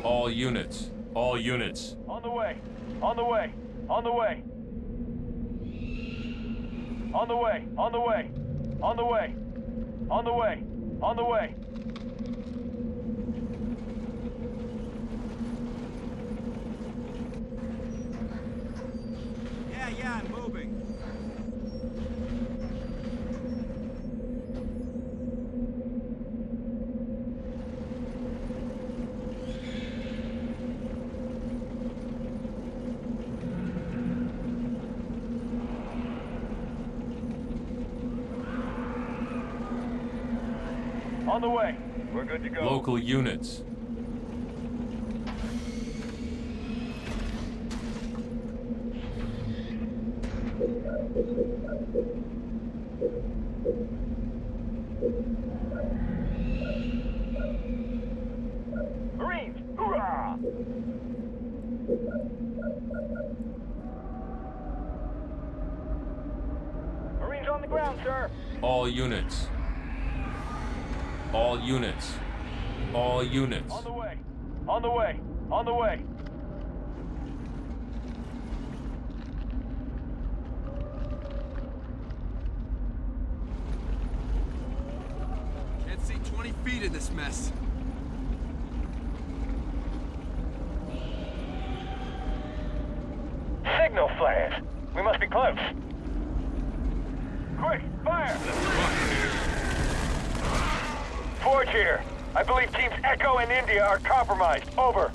All units. All units. On the way. On the way. On the way. On the way. On the way. On the way. On the way. On the way. Yeah, I'm moving. On the way. We're good to go. Local units. Marines! Hoorah! Marines on the ground, sir. All units. All units. All units. On the way. On the way. On the way. Can't see 20 feet in this mess. Signal flash. We must be close. Quick, fire! Forge here. I believe teams Echo and India are compromised. Over.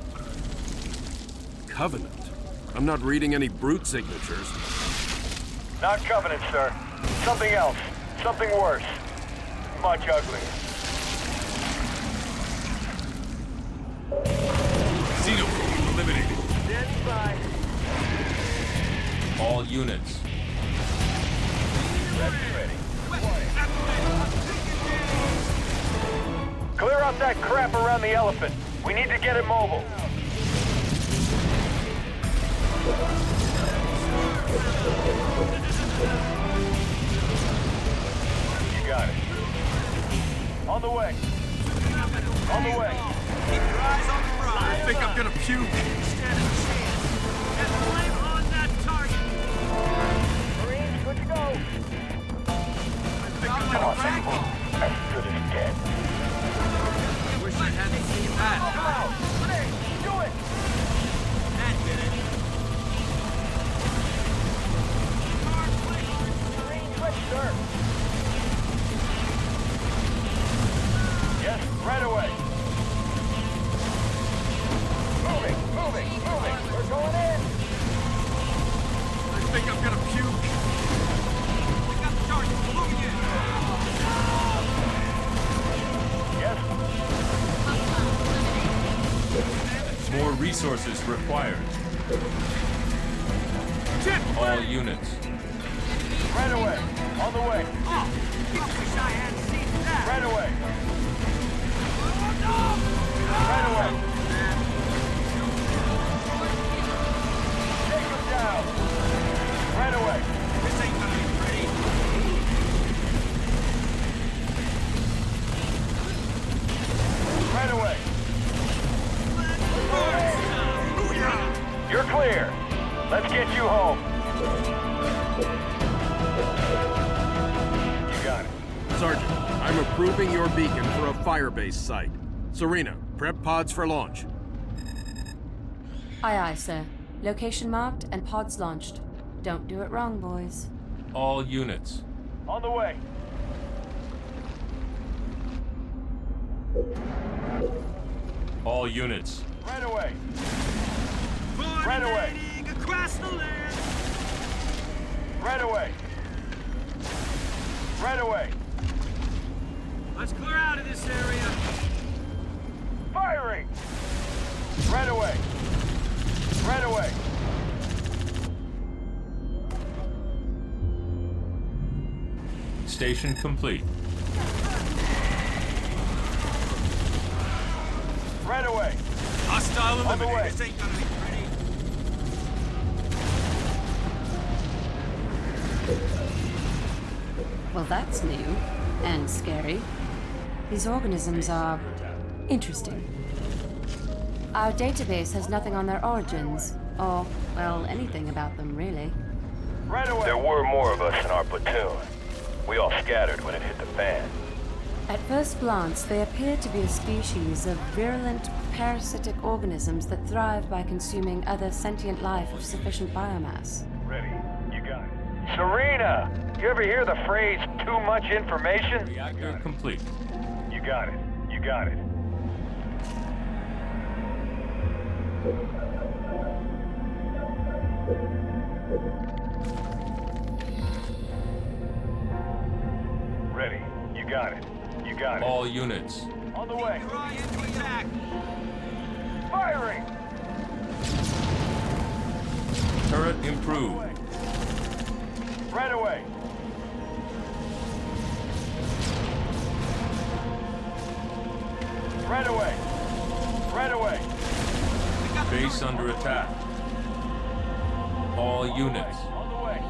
Covenant? I'm not reading any brute signatures. Not Covenant, sir. Something else. Something worse. Much uglier. Xeno eliminated. Stand by. All units. Ready. Clear out that crap around the elephant. We need to get it mobile. You got it. On the way. On the way. Keep your eyes on the prize. I think I'm gonna puke. Stand a chance. And blame on that target. Marines, good to go. I think I'm gonna wreck. As good as dead. Wish I hadn't seen that. Hey, do it! That did it. Marines, quick, sir. Yes, right away. Moving. We're going in. I think I'm gonna puke. We got the target. Moving in. Yes. More resources required. All units. Right away. On the way. Oh, wish I hadn't seen that. Right away. Right away. Take him down. Right away. This ain't gonna be pretty. Right away. You're clear. Let's get you home. You got it. Sergeant, I'm approving your beacon for a firebase site. Serena, prep pods for launch. Aye, aye, sir. Location marked and pods launched. Don't do it wrong, boys. All units. On the way. All units. Right away. Right away. Across the land. Right away. Right away. Let's clear out of this area. Firing! Right away. Right away. Station complete. Right away. Hostile On the way. eliminated. This ain't gonna be pretty. Well, that's new and scary. These organisms are interesting. Our database has nothing on their origins, or, well, anything about them, really. Right away. There were more of us in our platoon. We all scattered when it hit the fan. At first glance, they appear to be a species of virulent parasitic organisms that thrive by consuming other sentient life of sufficient biomass. Ready. You got it. Serena! You ever hear the phrase, too much information? Reactor complete. You got it. You got it. Ready. You got it. You got it. All units. On the way. Rise to attack! Firing! Turret improved. Right away. Right away. Right away. Base under attack. All units. On the way.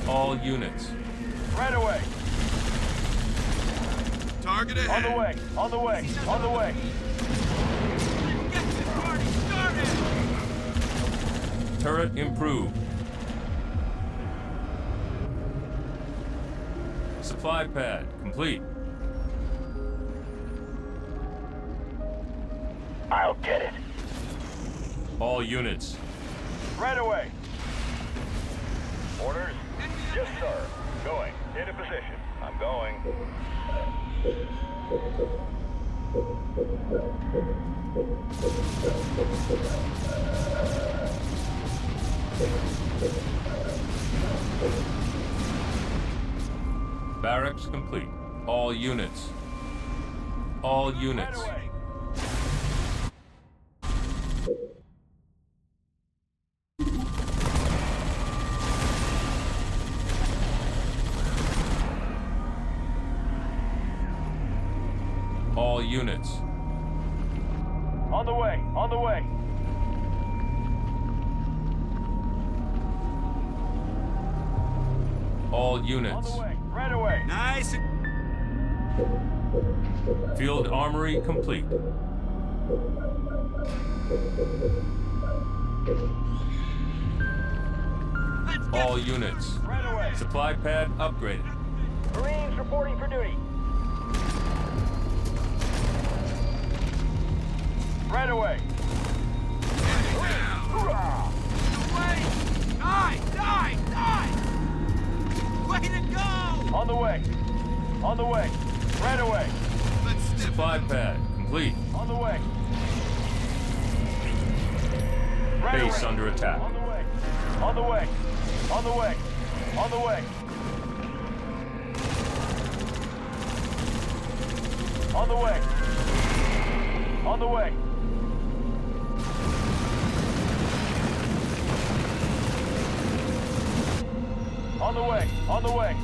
All units. Right away. Target ahead! On the way. On the way. On the way. Get this party started! Turret improved. Supply pad complete. I'll get it. All units. Right away. Orders? Yes, sir. Going. Into position. I'm going. Barracks complete. All units. All units. Right away. All units. On the way. On the way. All On units. the way. Right away. Nice and... Field armory complete. Let's get All units. Right away. Supply pad upgraded. Marines reporting for duty. Right away. Hoorah! away! Die! Die! Die! Way to go! On the way. On the way. Right away. Let's snip Supply pad complete. On the way. Right Base away. under attack. On the way. On the way. On the way. On the way. On the way. On the way. On the way. On the way.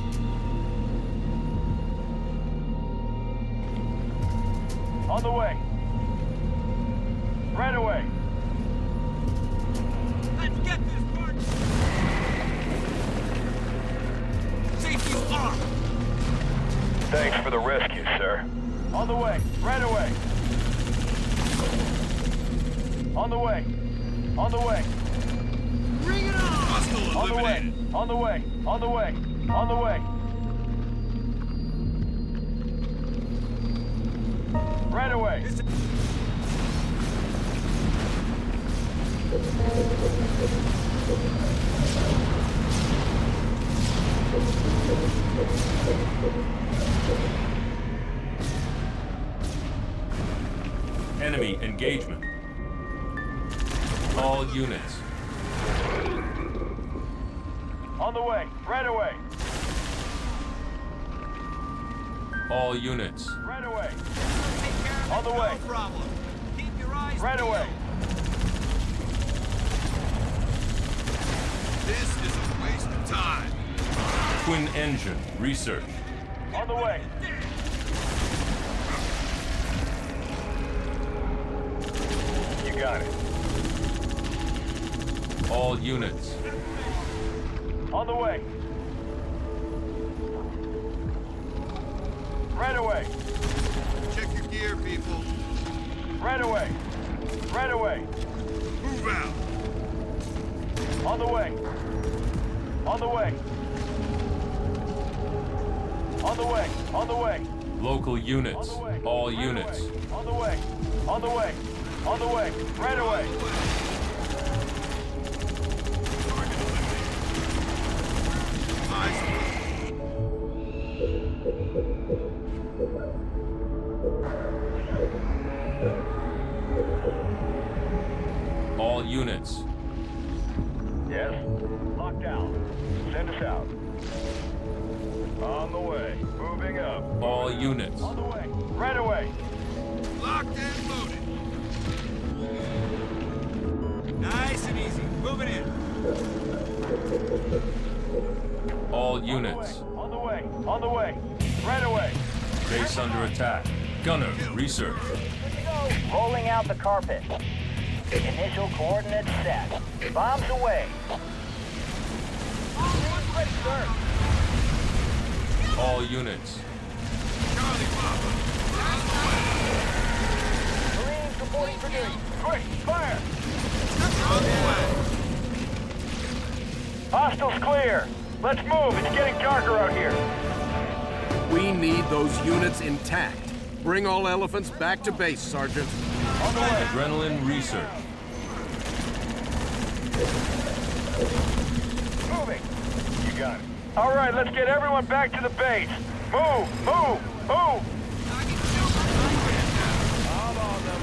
On the way. Right away. Let's get this part! Safety's off! Thanks for the rescue, sir. On the way. Right away. On the way. On the way. Bring it on! Hostile On the way. eliminated! On the way. On the way. On the way. Right away. Enemy engagement. All units. On the way. Right away. All units. Right away. Take care of On the it, way. no problem. Keep your eyes Right peeled. away. This is a waste of time. Twin engine research. On the way. got it. All units. On the way. Right away. Check your gear, people. Right away. Right away. Move out. On the way. On the way. On the way. On the way. Local units. On the way. All Right units. away. On the way. On the way. On the way. Right away. Target eliminated. Eyes open. All units. Yes. Locked down. Send us out. On the way. Moving up. All units. On the way. Right away. Locked and loaded. Nice and easy. Moving in. All units. On the way. On the way. Right away. Base under attack. Gunner, research. Rolling out the carpet. Initial coordinates set. Bombs away. Ready, sir. All units. Charlie Papa. Marines reporting for duty. Quick, fire! On the way. Hostiles clear. Let's move. It's getting darker out here. We need those units intact. Bring all elephants back to base, Sergeant. On the way. Adrenaline research. Moving. You got it. All right, let's get everyone back to the base. Move, move, move. I'm on them.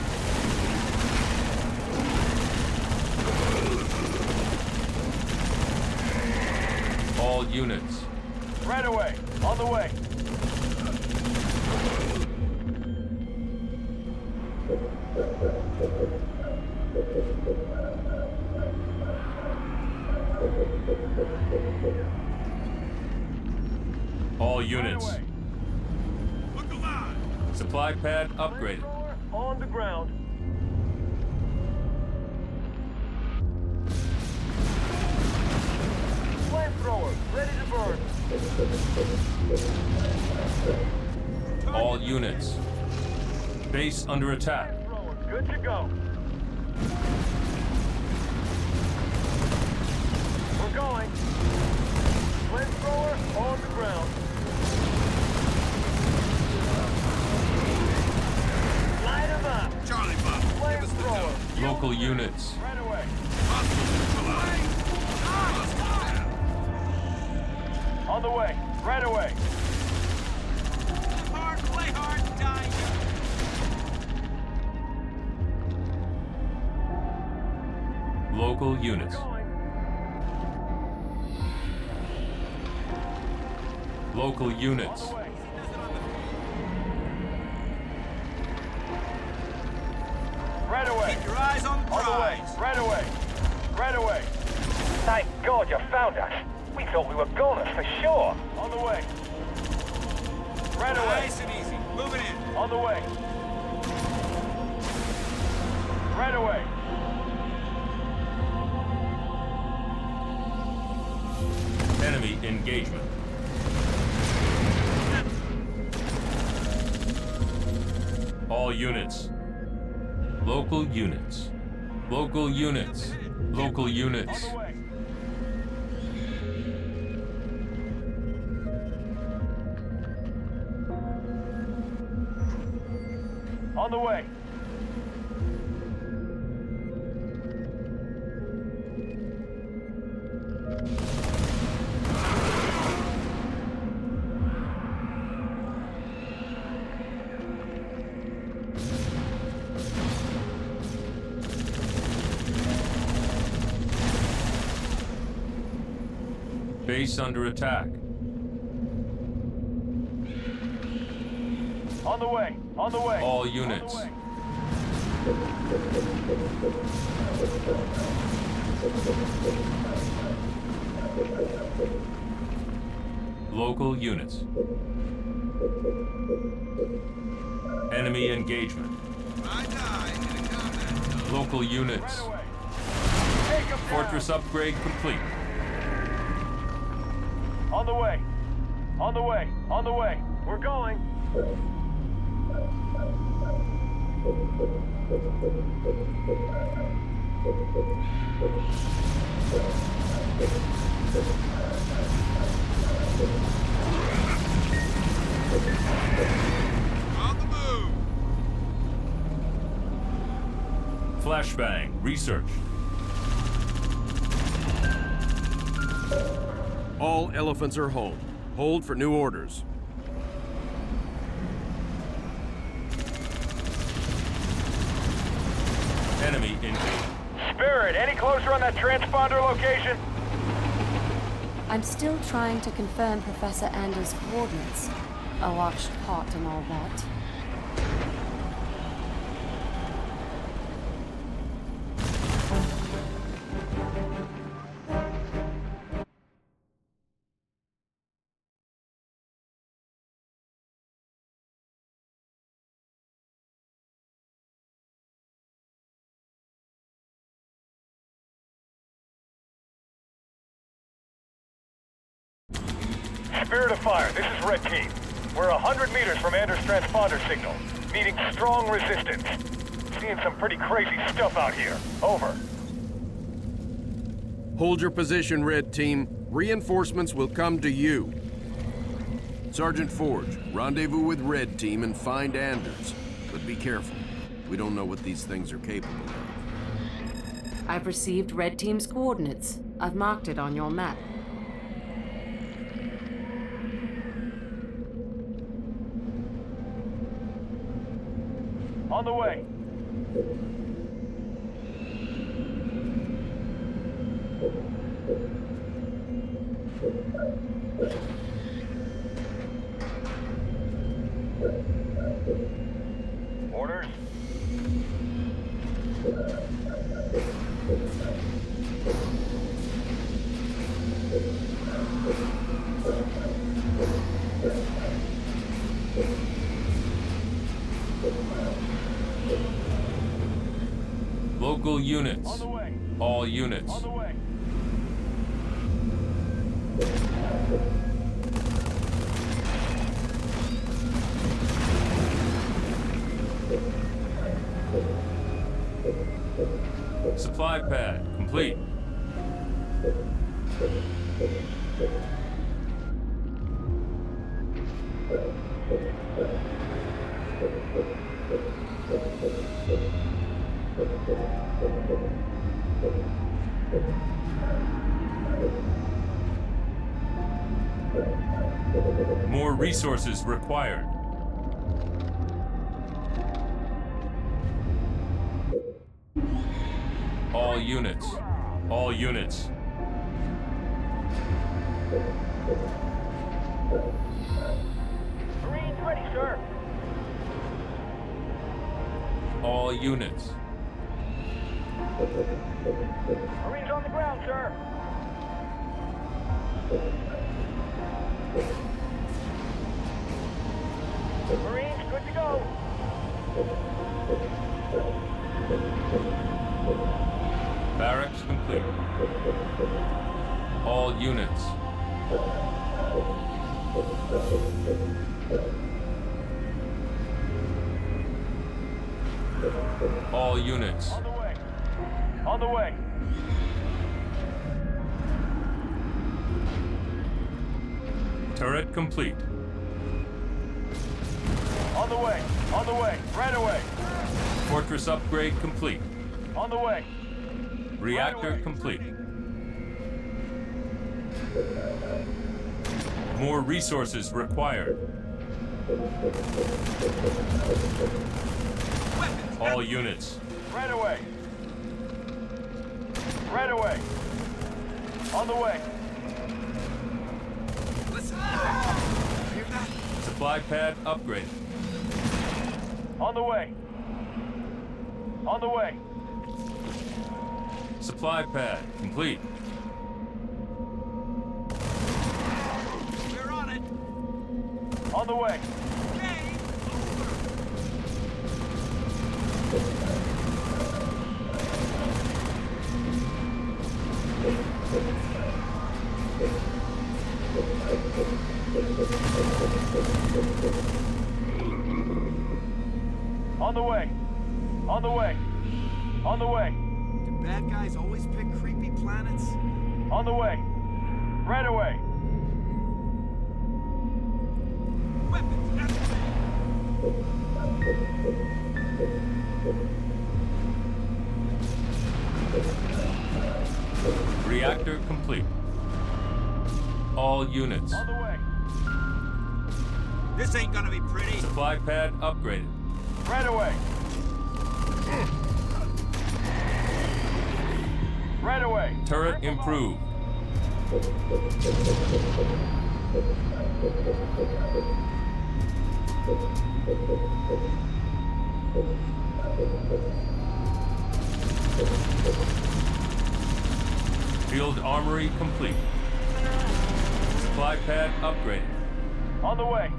All units. Right away. On the way. All units. Right away. Look alive. Supply pad upgraded. On the ground. Flamethrower, ready to burn. All units. Base under attack. Flamethrower, good to go. We're going. Flamethrower on the ground. Light 'em up. Charlie Papa. Give us the dough. Flamethrower. Local units. Right away. Hostiles neutralized. Hostiles down. On the way. Right away. Hard, play hard, die young. Local units. Going. Local units. On the way. Right away. Keep your eyes on the On the way. prize. Right away. Right away. Thank God you found us. We thought we were goners for sure. On the way. Right away. Nice and easy. Moving in. On the way. Right away. Enemy engagement. All units. Local units. Local units. Local On units. the way. On the way. Base under attack. On the way. On the way. All On the units. way. Local units. Enemy engagement. I die in a combat zone. Local units. Right away. Take 'em down. Fortress upgrade complete. On the way. On the way. On the way. We're going. On the move. Flashbang. Research. All elephants are home. Hold for new orders. Enemy engaged. Spirit, any closer on that transponder location? I'm still trying to confirm Professor Anders' coordinates. A washed pot and all that. Spirit of Fire, this is Red Team. We're 100 meters from Anders' transponder signal. Meeting strong resistance. Seeing some pretty crazy stuff out here. Over. Hold your position, Red Team. Reinforcements will come to you. Sergeant Forge, rendezvous with Red Team and find Anders. But be careful. We don't know what these things are capable of. I've received Red Team's coordinates. I've marked it on your map. On the way. Orders. Local units. On the way. All units. On the way. Supply pad complete. More resources required. All units. All units. Marines ready, sir. All units. Marines on the ground, sir. Marines, good to go. Barracks complete. All units. All units. On the way. On the way. Turret complete. On the way. On the way. Right away. Fortress upgrade complete. On the way. Reactor complete. More resources required. All units. Right away. Right away. On the way. Listen. Hear that? Supply pad upgrade. On the way. On the way. Supply pad complete. We're on it. On the way. Game over. On the way. On the way. On the way. Do bad guys always pick creepy planets? On the way. Right away. Weapons activated! Reactor complete. All units. On the way. This ain't gonna be pretty. Supply pad upgraded. Right away. Right away. Turret improved. Field armory complete. Supply pad upgraded. On the way.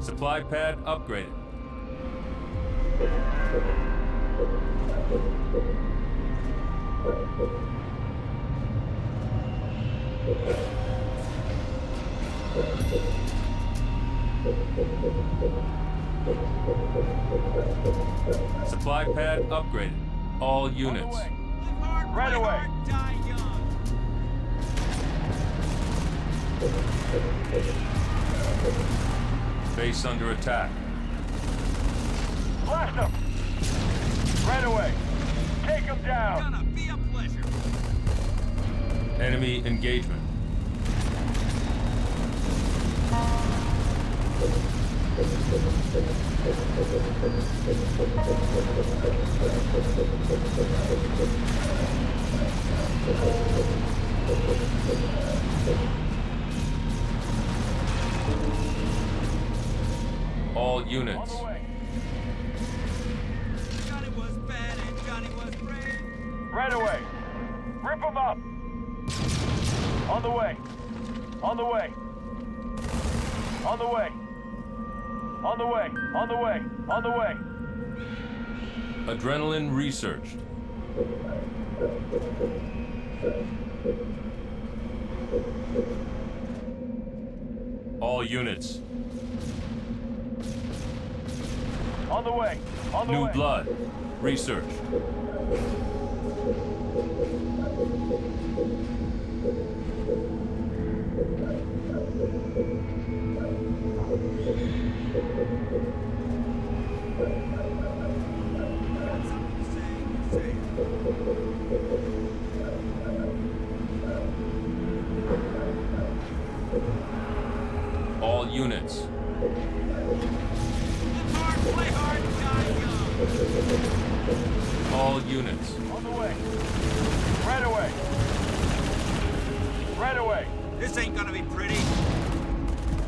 Supply pad upgraded. Supply pad upgraded. All units. Live hard, Right play away. hard, die young. Base under attack. Blast them. Right away. Take them down. Gonna be a pleasure. Enemy engagement. All units. On the way. Johnny was bad and Johnny was brave. Right away. Rip them up. On the way. On the way. On the way. On the way. On the way. On the way. Adrenaline researched. All units. On the way. On the New way. blood. Research. Got something to say? Say it. All units. Live hard, play hard, die young. All units. On the way. Right away. Right away. This ain't gonna be pretty.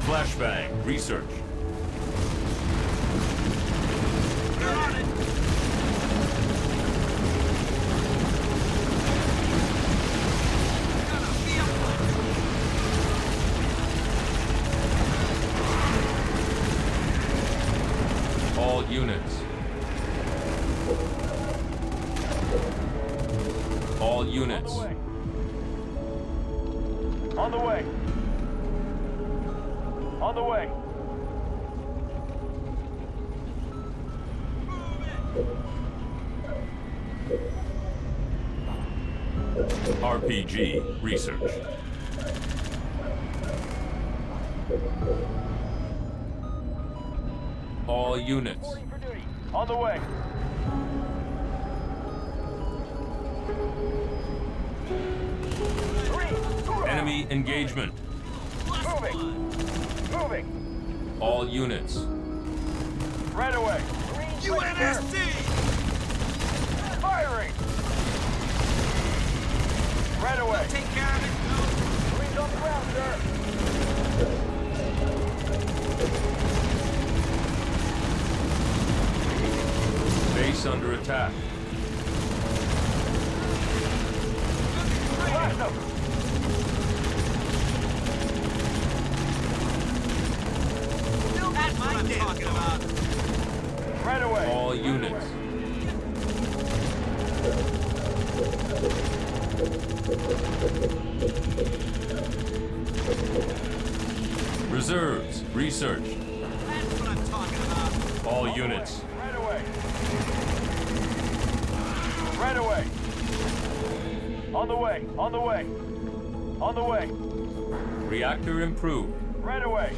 Flashbang. Research. They're on it. Gonna be a pleasure. All units. All units. On the way. On the way. RPG research. All units. Reporting for duty. On the way. Enemy engagement. Moving. Moving. All units. Right away. UNSC! Firing. Right away. Take care of it. Marines on the ground, sir. Base under attack. Blast them. That's what I'm talking about. Right away. All units. Reserves. Research. That's what I'm talking about. All units. Right away. Right away. On the way. On the way. On the way. Reactor improved. Right away.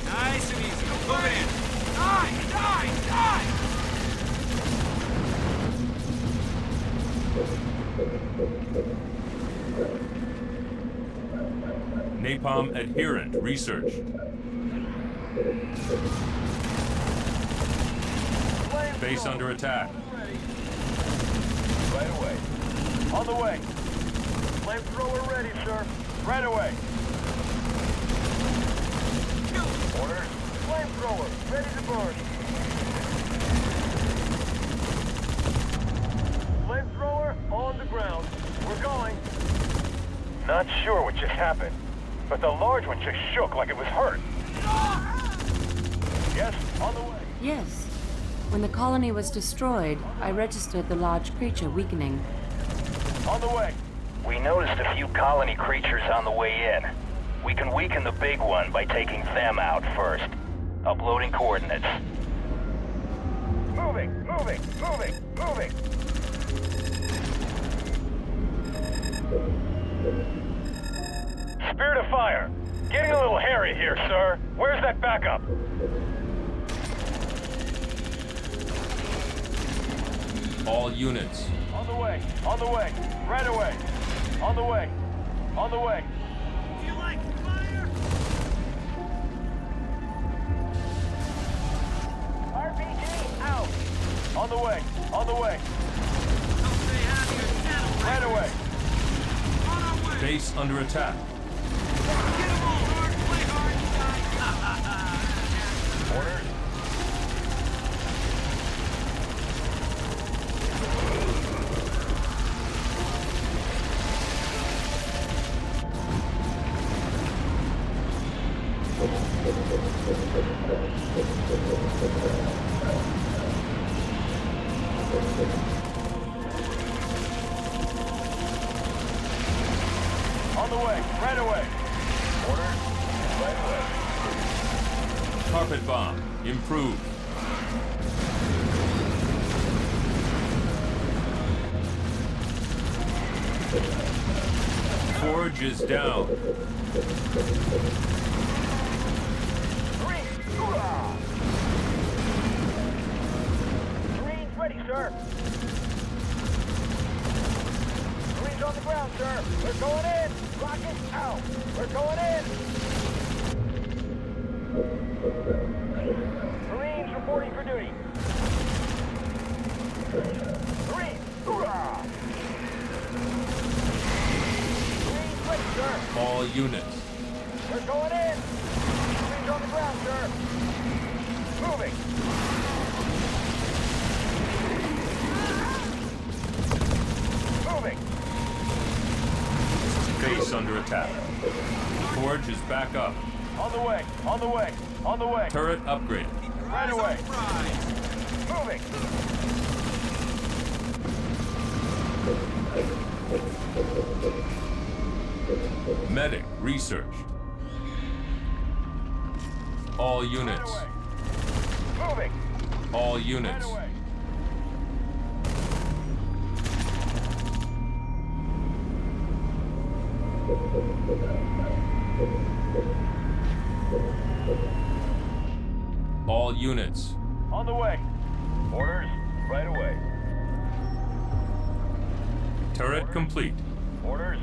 Nice and easy. Move it in. Die! Die! Die! Napalm adherent. Research. Base under attack. Right away. On the way. Flamethrower ready, sir. Right away. Orders. Flamethrower ready to burn. Flamethrower on the ground. We're going. Not sure what just happened, but the large one just shook like it was hurt. Yes, on the way. Yes. When the colony was destroyed, I registered the large creature weakening. On the way. We noticed a few colony creatures on the way in. We can weaken the big one by taking them out first. Uploading coordinates. Moving, moving, moving, moving. Spirit of fire. Getting a little hairy here, sir. Where's that backup? All units. On the way, on the way, right away. On the way, on the way. Do you like fire? RPG out. On the way, on the way, Don't stay happy or saddle. right away. On our way. Base under attack. Get 'em all hard. Play hard. Die. Orders. On the way, right away. Orders. Right away. Carpet bomb. Improved. Forge is down. Marines, hoorah! Marines ready, sir. Marines on the ground, sir. We're going in. Rocket out. We're going in. Marines reporting for duty. Marines, hoorah! Marines ready, sir. All units. We're going in. Marines on the ground, sir. Moving. Moving. Base under attack. Forge is back up. On the way. On the way. On the way. Turret upgraded. Right away. Prize. Moving. Medic research. All Right units. away. Moving. All Right units. away. All units. On the way. Orders. Right away. Turret complete. Orders.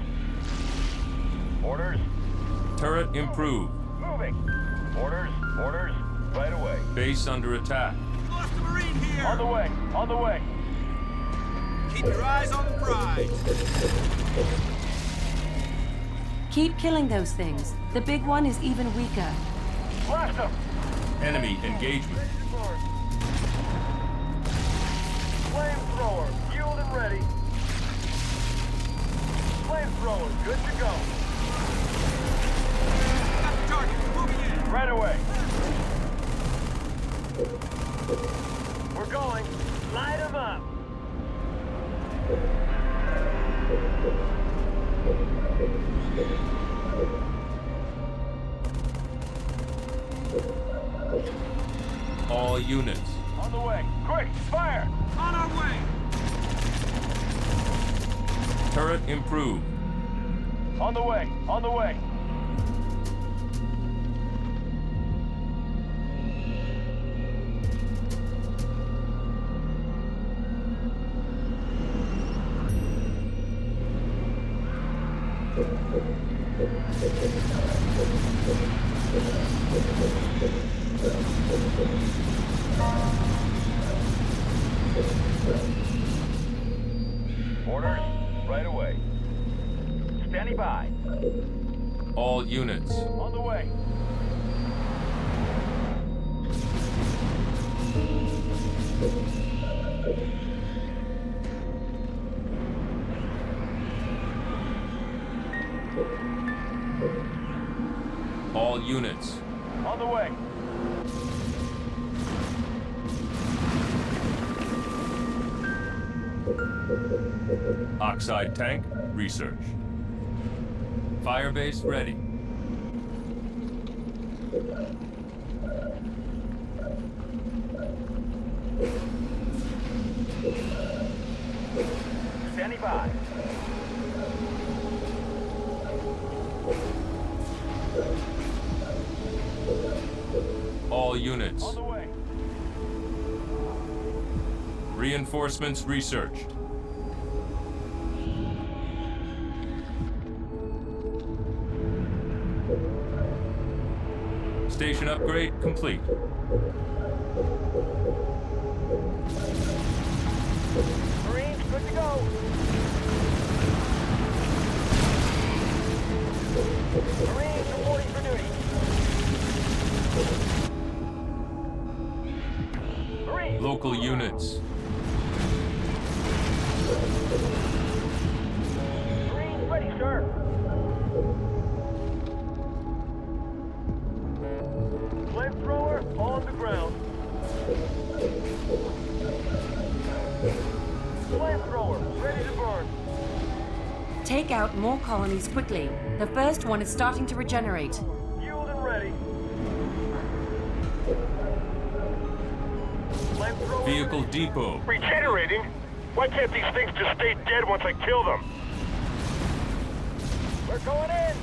Orders. Turret improved. Moving. Orders. Orders. Right away. Base under attack. Lost a Marine here. On the way. On the way. Keep your eyes on the prize. Keep killing those things. The big one is even weaker. Blast them. Enemy engagement. Flamethrower. Fueled and ready. Flamethrower. Good to go. Right away. We're going. Light them up. All units. On the way. Quick, fire! On our way! Turret improved. On the way. On the way. Orders, right away. Standing by. All units. On the way. All units. On the way. Oxide tank, research. Firebase ready. Standing by. All units. On the way. Reinforcements researched. Station upgrade complete. Marines, good to go. Marines reporting for duty. Marines. Local units. Marines ready, sir. Flamethrower on the ground. Flamethrower ready to burn. Take out more colonies quickly. The first one is starting to regenerate. Fueled and ready. Flamethrower Vehicle ready. depot. Regenerating? Why can't these things just stay dead once I kill them? We're going in!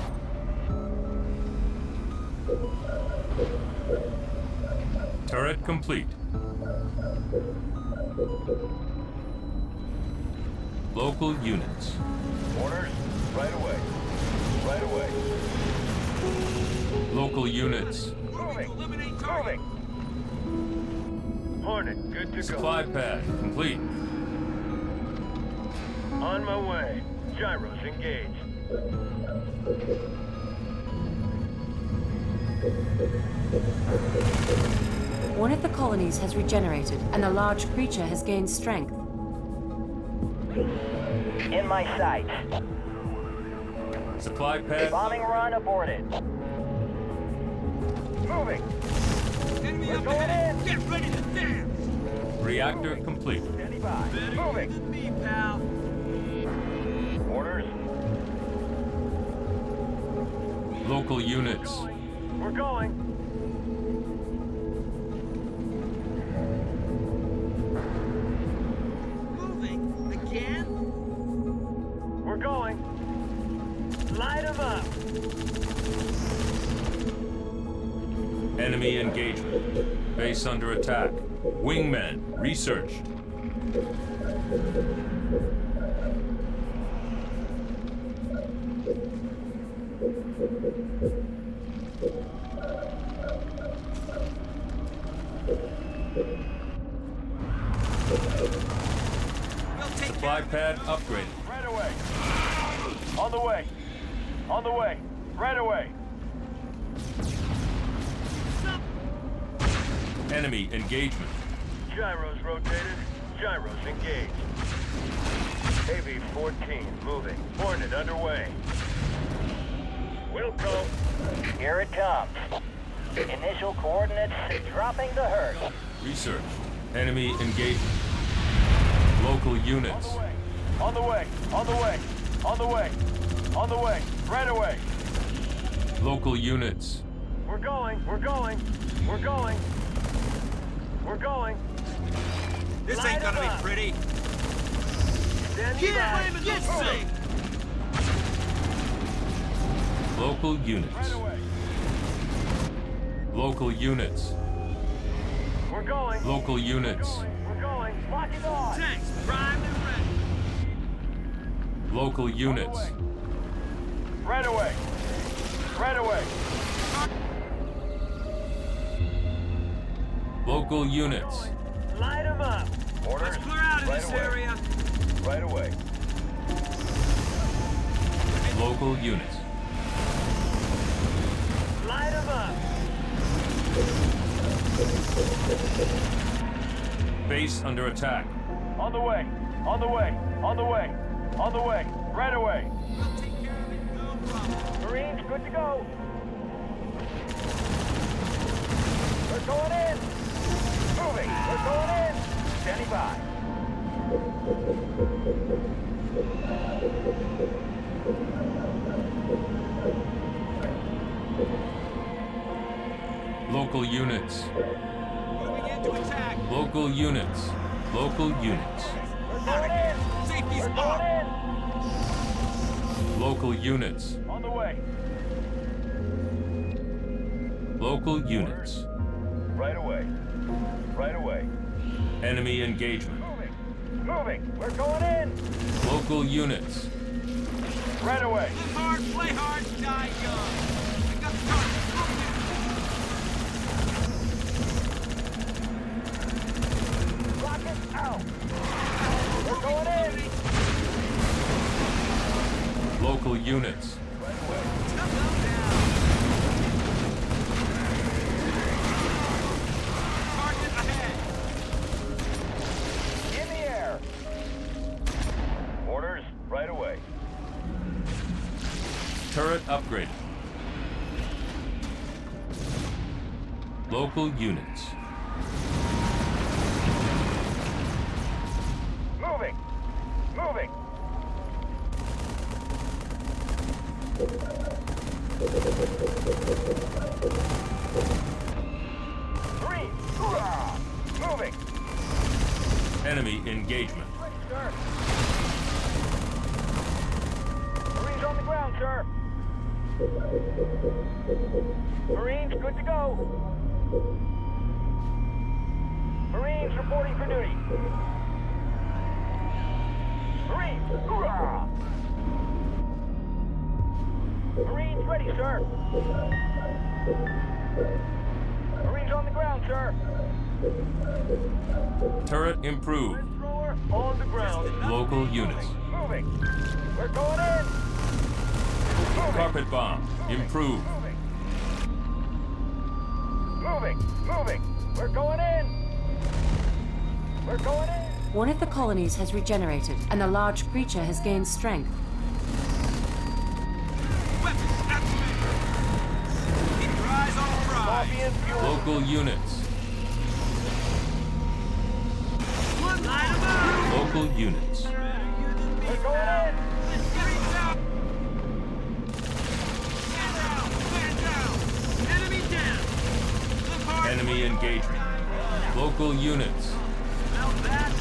Turret complete. Local units. Orders, right away. Right away. Local units. Moving! Eliminate target! Moving! Hornet, good to Supply pad complete. go. On my way. Gyros engaged. One of the colonies has regenerated, and a large creature has gained strength. In my sight. Supply pad. Bombing run aborted. Moving! Enemy We're up going ahead! in. Get ready to dance! Reactor complete. Standing by. Better Moving! than me, pal! Orders. Local units. We're going. Moving? Again? We're going. Light 'em up. Enemy engagement. Base under attack. Wingmen research. We'll take Supply pad upgraded. Right away. On the way. On the way. Right away. Enemy engagement. Gyros rotated. Gyros engaged. AV-14 moving. Hornet underway. We'll go. Here it comes. Initial coordinates dropping the herd. Research. Enemy engagement. Local units. On the way. On the way. On the way. On the way. Right away. Local units. We're going. We're going. We're going. We're going. This Light ain't gonna 'em be up. pretty. Stand Yeah, by. get safe. Local Right units. away. Local units. We're going. Local units. We're going. Lock it on. Tanks primed and ready. Local units. Right away. Right away. Local units. Light them up. Let's clear out of this area. Right away. Local units. Light them up. Base under attack. On the way. On the way. On the way. On the way. Right away. We'll take care of it, no problem. Marines, good to go. We're going in. Moving. We're going in. Standing by. Local units. Moving in to attack. Local units. Local units. We're going in. Safety's We're off. going in. Local units. On the way. Local units. Right away. Right away. Enemy engagement. Moving. Moving. We're going in. Local units. Right away. Live hard, play hard, die young. I got the target. Rocket out. We're going in. Local units. Come down. Target ahead. In the air. Orders right away. Turret upgraded. Local units. Moving. Moving. Three. Hoorah! Moving. Enemy engagement. Ready, sir. Marines on the ground, sir. Marines, good to go. Marines reporting for duty. Marines, hoorah! Marines ready, sir. Marines on the ground, sir. Turret improved. Thrower on the ground. Local units. Moving. We're going in. Moving. Carpet bomb improved. Moving. Moving. Moving. We're going in. We're going in. One of the colonies has regenerated, and the large creature has gained strength. Weapons activated. Keep your eyes on the prize. Copy and fuel. Local units. Light 'em up. Local units. We're going in. Get down. Man down. Man down. Enemy down. Live hard. Enemy engagement. Local units. Smell that?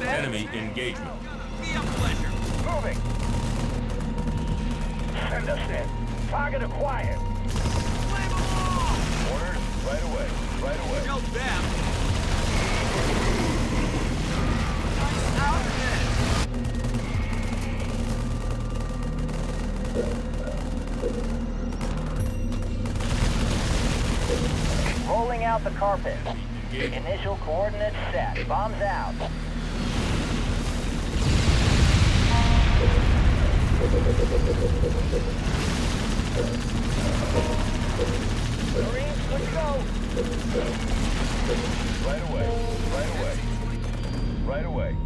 Enemy engagement. Be a pleasure. Moving. Send us in. Target acquired. Flame 'em all. Orders right away. Right away. Show them. Nice out ahead. Rolling out the carpet. Initial coordinates set. Bombs out. Marines, let's go. Right away. Right away. Right away.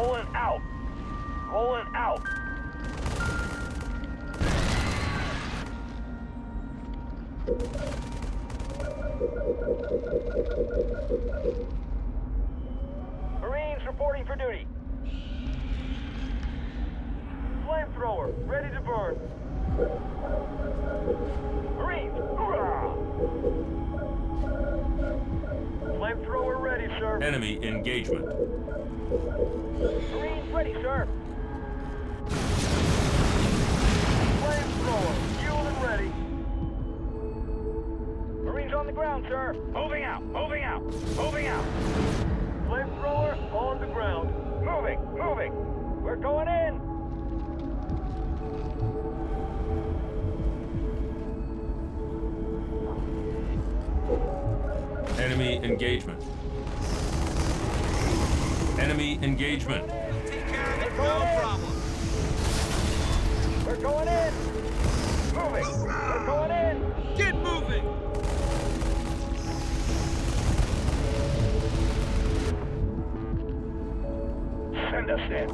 Rolling out. Rolling out. Marines reporting for duty. Flamethrower, ready to burn. Marines, hoorah! Flamethrower ready, sir. Enemy engagement. Marines ready, sir. Flamethrower, fuel and ready. Marines on the ground, sir. Moving out, moving out, moving out. Flamethrower on the ground. Moving, moving. We're going in. Enemy engagement. Enemy engagement. Take care of it, no problem. We're going in. Moving. We're going in. Get moving! Send us in.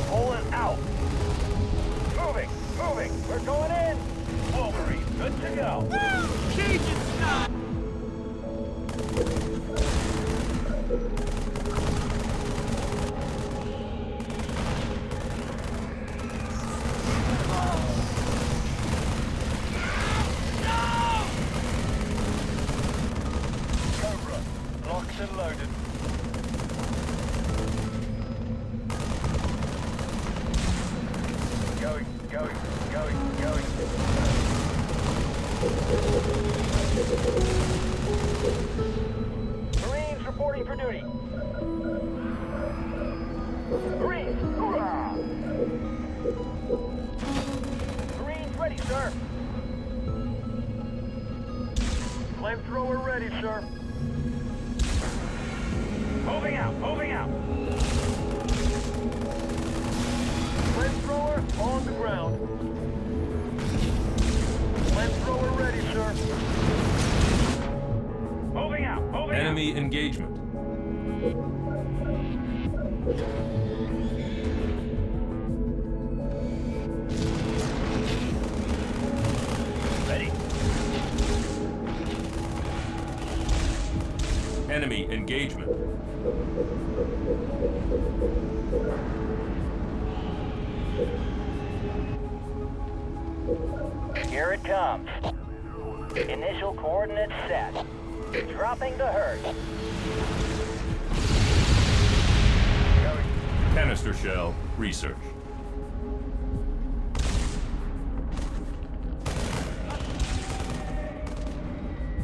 Pulling out. Moving, moving. We're going in. Wolverine, good to go. Cajun style! Cobra, locked and loaded. Going, going, going, going. Marines reporting for duty. Marines, hoorah! Marines ready, sir. Flamethrower ready, sir. Moving out, moving out. Flamethrower on the ground. Flamethrower ready, sir. Moving out, moving Enemy engagement. out. Ready. Enemy engagement. Here it comes. Initial coordinates set. Dropping the hurt. Canister shell research.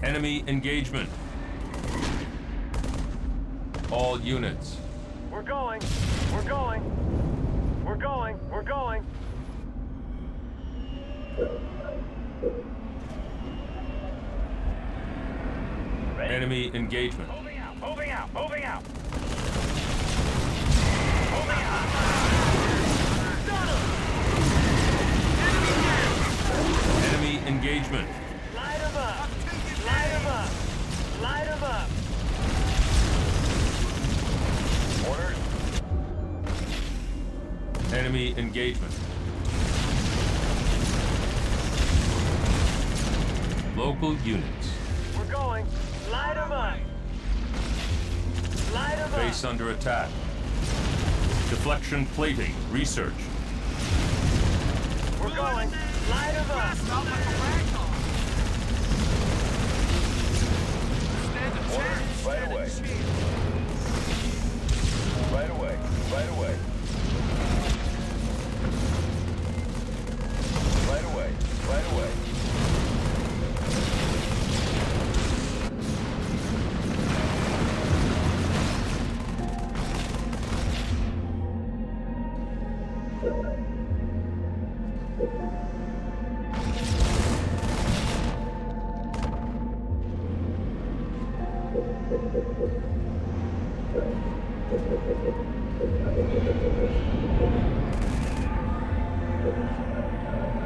Enemy engagement. All units. We're going. We're going. We're going. We're going. Ready. Enemy engagement. Moving out. Moving out. Moving out. Moving out. Enemy engagement. Light him up. Light him up. Light him up. Orders. Enemy engagement. Local units. We're going. Light him up. Light him up. Base under attack. Deflection plating research. We're going. Light him up. Not like a ragdoll. Stand a chance. Right Stand a away. chance. Right away. Right away. Right away. Right away.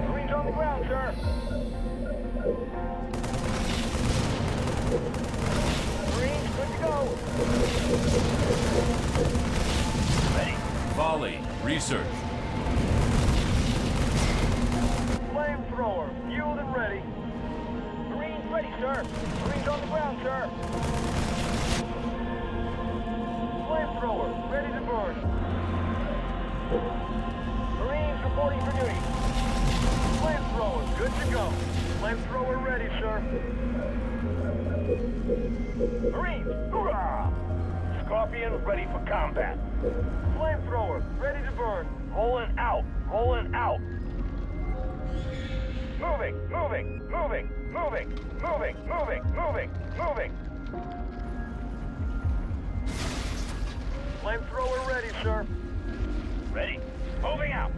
Marines on the ground, sir. Marines, good to go. Research. Flamethrower, fueled and ready. Marines ready, sir. Marines on the ground, sir. Flamethrower, ready to burn. Marines reporting for duty. Flamethrower, good to go. Flamethrower ready, sir. Marines, hoorah! Scorpion ready for combat. Flamethrower, ready to burn. Rolling out, rolling out. Moving, moving, moving, moving, moving, moving, moving, moving. Flamethrower ready, sir. Ready. Moving out.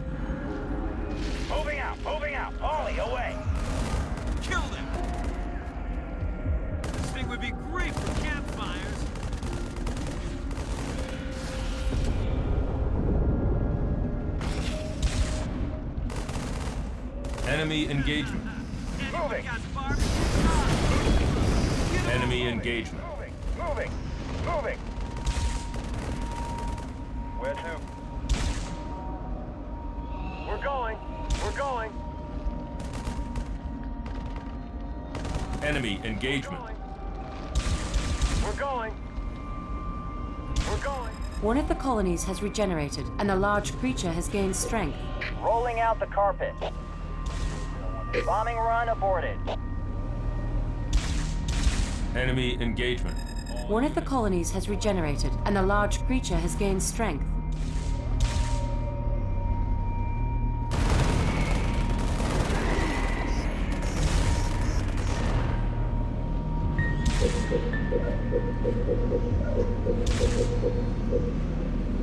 Moving out, moving out. Ollie, away. Kill them! This thing would be great for campfires. Enemy engagement. Moving. Enemy engagement. Moving, moving, moving. Where to? We're going, we're going. Enemy engagement. We're going. We're going. One of the colonies has regenerated, and the large creature has gained strength. Rolling out the carpet. Bombing run aborted. Enemy engagement. One of the colonies has regenerated, and the large creature has gained strength.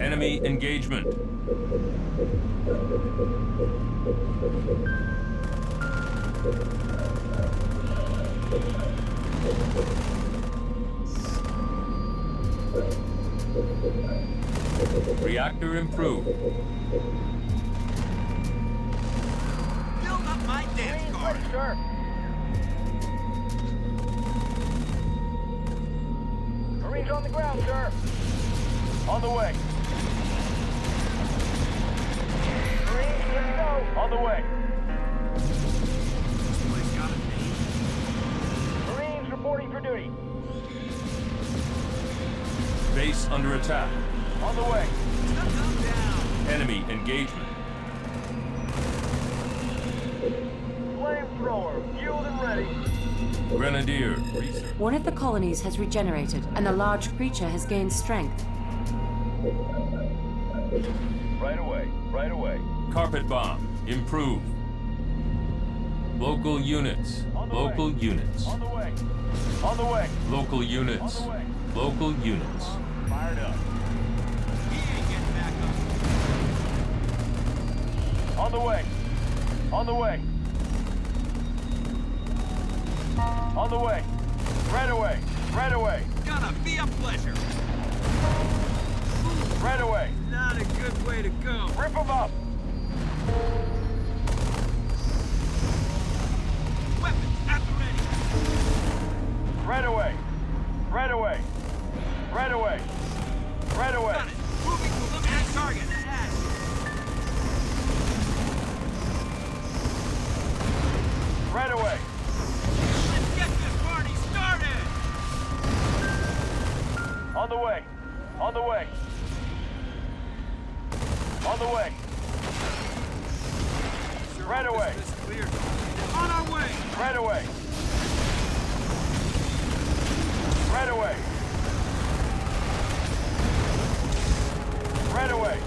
Enemy engagement. Reactor improved. Build up my dance card. Ready, sir. Marines on the ground, sir. On the way. Marines, let's go. On the way. This place got a name. Marines reporting for duty. Base under attack. On the way. Come down. Enemy engagement. Flamethrower, fueled and ready. Grenadier. Research. One of the colonies has regenerated, and the large creature has gained strength. Right away, right away. Carpet bomb. Improve. Local units. On the Local way. units. On the way. On the way. Local units. On the way. Local units. Fired up. He ain't getting back up. On the way. On the way. On the way. Right away. Right away. Gonna be a pleasure. Right away. Not a good way to go. Rip them up. Weapons at the ready. Right away. Right away. Right away. Right away. Got it. Moving to eliminate target. Right away. Let's get this party started. On the way. On the way. On the way. Sure Right hope away. this is clear. On our way. Right away. Right away. Right away.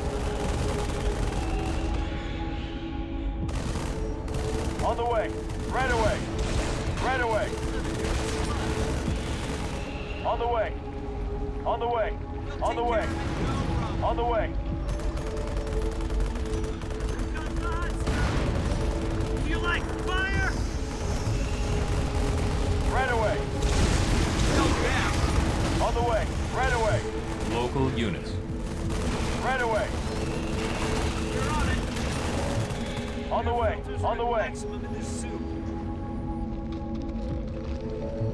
On the way. Right away. Right away. On the way. On the way. On the way. On the way. Do you like fire? Right away. No doubt. On the way. Right away. Local units. Right away. You're on it. On the way. Filters On the are way. maximum in this soup.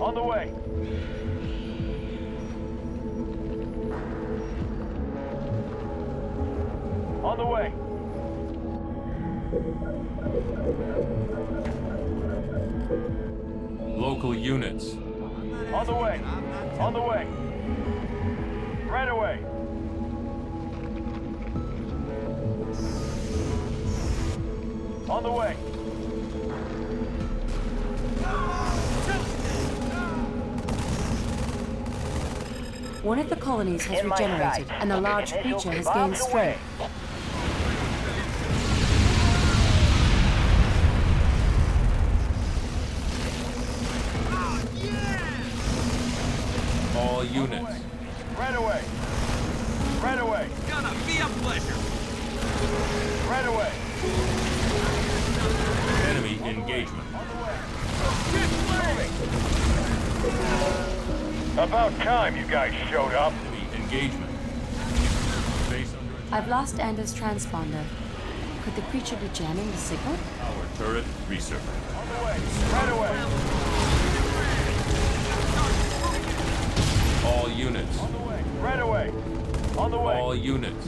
On the way. On the way. Local units. On the way. On the way. Right away. On the way. One of the colonies has In my regenerated, sight. and a large Initial creature has bombs gained away. strength. All units. Right away. Right away. Gonna be a pleasure. Right away. Enemy engagement. About time you guys showed up. Enemy engagement. Base under attack. I've lost Anders' transponder. Could the creature be jamming the signal? Power turret research. On the way. Right away. All units. On the way. Right away. On the way. All units.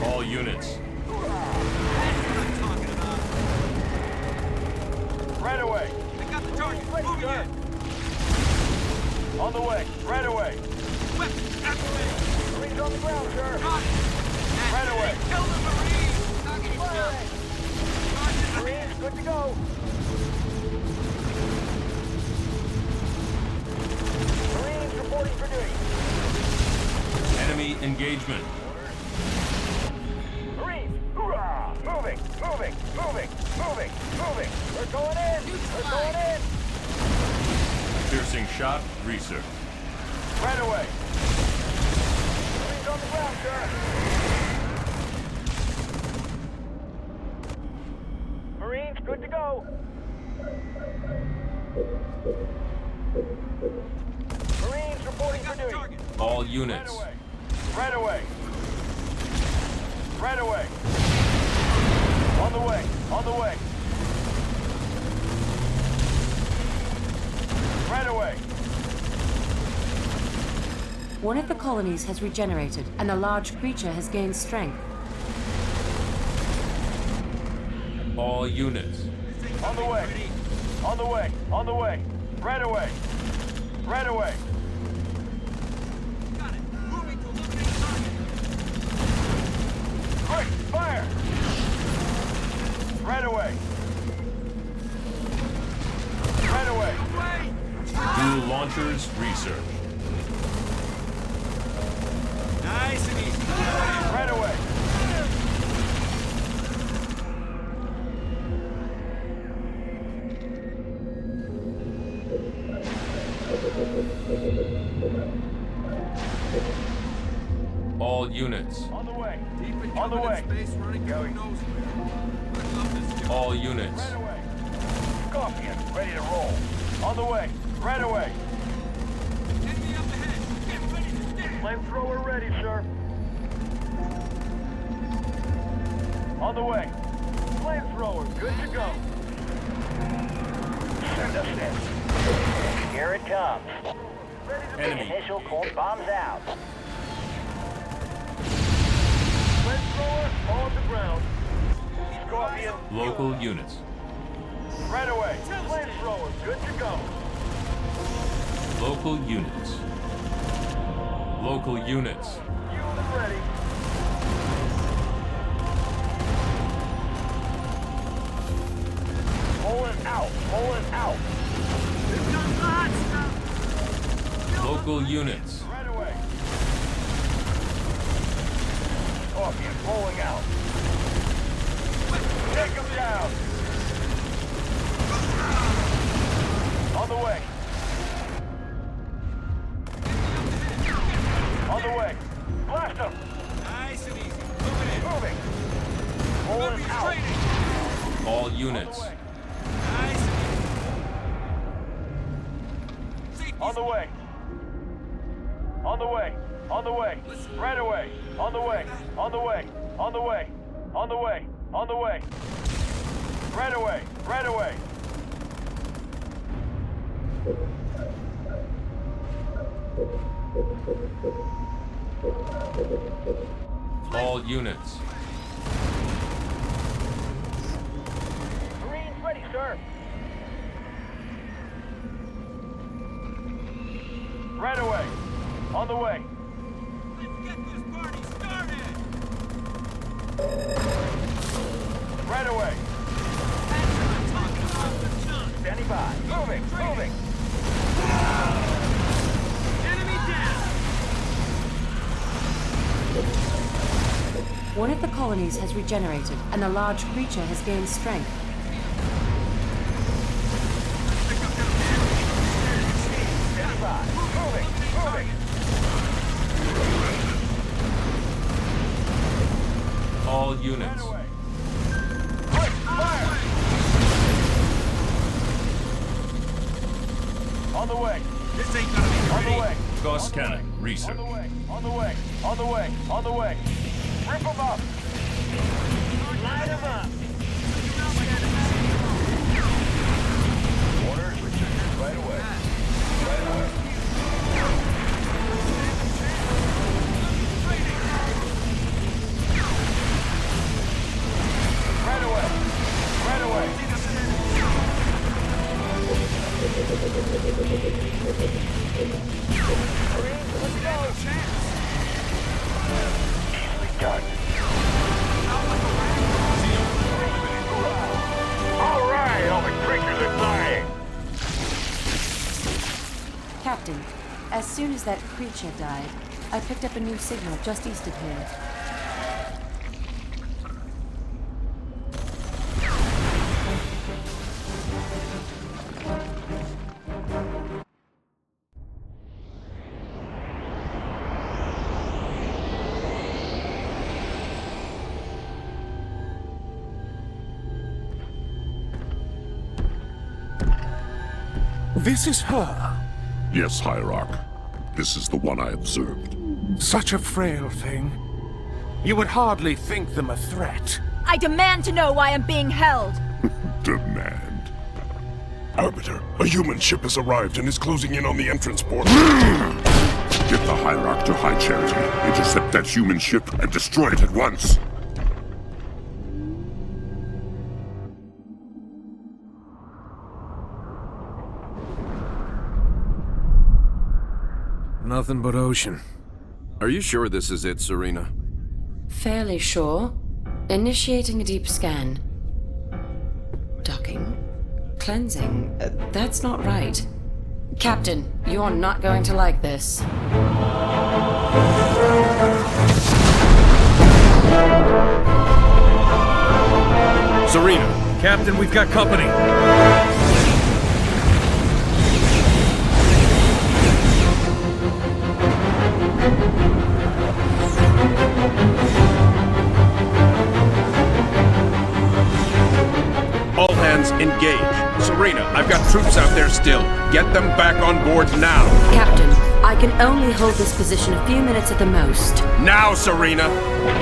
All units. Right away. I got the target. Moving in. On the way. Right away. Weapons activated. Marines on the ground, sir. Got it. Right away. Kill the Marine. Target is down. Marines, good to go. Marines reporting for duty. Enemy engagement. Marines, hoorah! Moving, moving, moving, moving, moving. We're going in. We're going in. Piercing shot research. Right away. Marines on the ground, sir. Marines, good to go. Marines reporting for duty. Target. All Right units. away. Right away. Right away. On the way. On the way. Right away. One of the colonies has regenerated, and a large creature has gained strength. All units. On the way. On the way. On the way. Right away. Right away. Got it. Moving to eliminate target. Quick, fire! Right away. Right away. Away. Dual launchers research. Nice and easy. Right away. All units. On the way. Deep in On the way. space, running who knows where. I love this job. All units. Right away. Coffee and ready to roll. On the way. Right away. Enemy up ahead. Get ready to stand. Flamethrower ready, sir. On the way. Flamethrower, good to go. Send us in. Here it comes. Ready to Enemy. Initial cold bombs out. Flamethrower on the ground. Scorpion. Local units. Right away. Flamethrower, good to go. Local units. Local units. Fuel ready. Pulling out. Pulling out. We've got lots of... Local units. Right away. Scorpion pulling out. Take him down. On the way. On the way. Blast him. Nice and easy. Moving in. Moving. Pulling Weapons out. training. All units. Nice and easy. Safety's On the way. On the way. On the way. Right away. On the way. On the way. On the way. On the way. On the way. Right away. Right away. All units. Marines ready, sir. Right away. On the way. Let's get this party started! Right away. That's what I'm talking about, the junk! Standing by. Moving. Moving. Enemy down! One of the colonies has regenerated, and the large creature has gained strength. Standing by. Moving. Moving. All Right units. away. Quick, fire. On the way. This ain't gonna be On the pretty. way. Gauss cannon. On Research. the way. On the way. On the way. On the way. Rip them up. Light them up. Orders right away. Right away. Right away. Right away. Let's go. Easily done. All right, all the creatures are dying. Captain, as soon as that creature died, I picked up a new signal just east of here. This is her. Yes, Hierarch. This is the one I observed. Such a frail thing. You would hardly think them a threat. I demand to know why I'm being held. Demand. Arbiter, a human ship has arrived and is closing in on the entrance port. Get the Hierarch to High Charity, intercept that human ship, and destroy it at once. Nothing but ocean. Are you sure this is it, Serena? Fairly sure. Initiating a deep scan. Docking. Cleansing. That's not right. Captain, you're not going to like this. Serena! Captain, we've got company. All hands engage. Serena, I've got troops out there still. Get them back on board now. Captain, I can only hold this position a few minutes at the most. Now, Serena!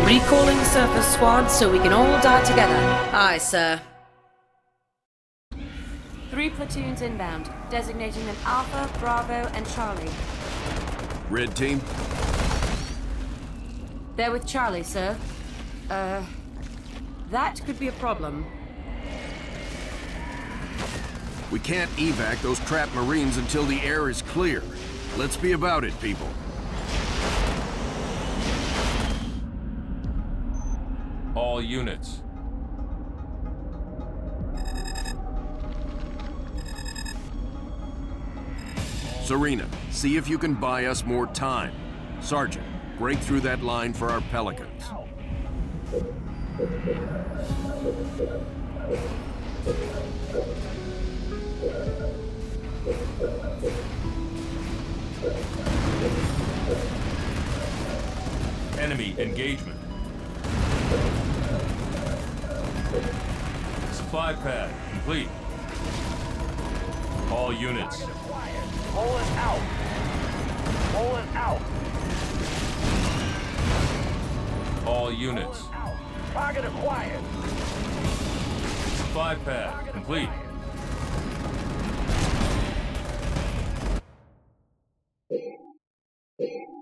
Recalling surface squad so we can all die together. Aye, sir. 3 platoons inbound, designating them Alpha, Bravo, and Charlie. Red team? They're with Charlie, sir. That could be a problem. We can't evac those trapped Marines until the air is clear. Let's be about it, people. All units. Serena, see if you can buy us more time. Sergeant, break through that line for our Pelicans. Enemy engagement. Supply pad complete. All units. Rolling out. Rolling out. All units. Out. Target acquired. Supply pad complete. you.